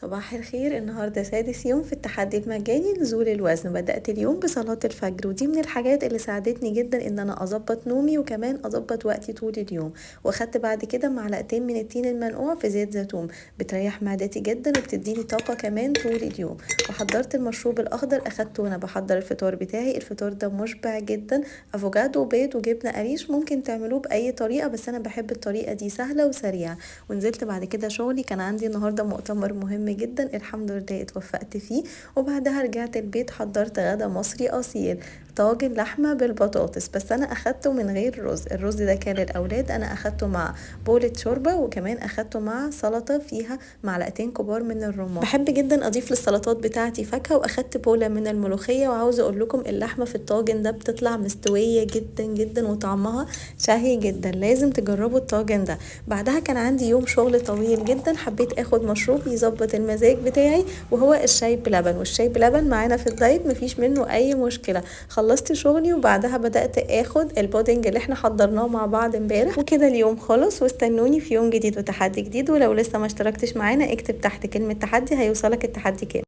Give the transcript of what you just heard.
صباح الخير. النهاردة سادس يوم في التحدي المجاني نزول الوزن. بدأت اليوم بصلاة الفجر، ودي من الحاجات اللي ساعدتني جدا ان انا اظبط نومي وكمان اظبط وقتي طول اليوم. واخدت بعد كده معلقتين من التين المنقوع في زيت زيتون، بتريح معدتي جدا وبتديني طاقة كمان طول اليوم. وحضرت المشروب الاخضر اخدته وانا بحضر الفطار بتاعي. الفطار ده مشبع جدا، افوكادو وبيض وجبنة قريش. ممكن تعملوه باي طريقة بس انا بحب الطريقة دي سهلة وسريعة. ونزلت بعد كده شغلي، كان عندي النهاردة مؤتمر مهم جدا الحمد لله اتوفقت فيه. وبعدها رجعت البيت حضرت غدا مصري اصيل، طاجن لحمة بالبطاطس، بس انا اخدته من غير رز. الرز ده كان للاولاد، انا اخدته مع بولة شوربة وكمان اخدته مع سلطة فيها معلقتين كبار من الرمان. بحب جدا اضيف للسلطات بتاعتي فاكهة، واخدت بولة من الملوخية. وعاوزة اقول لكم اللحمة في الطاجن ده بتطلع مستوية جدا جدا وطعمها شهي جدا، لازم تجربوا الطاجن ده. بعدها كان عندي يوم شغل طويل جدا، حبيت اخد مشروب يظبط المزاج بتاعي وهو الشاي بلبن. والشاي بلبن معانا في الدايت مفيش منه اي مشكلة. خلصت شغلي وبعدها بدأت اخد البودنج اللي احنا حضرناه مع بعض امبارح. وكده اليوم خلص، واستنوني في يوم جديد وتحدي جديد. ولو لسه ما اشتركتش معانا اكتب تحت كلمة تحدي هيوصلك التحدي كامل.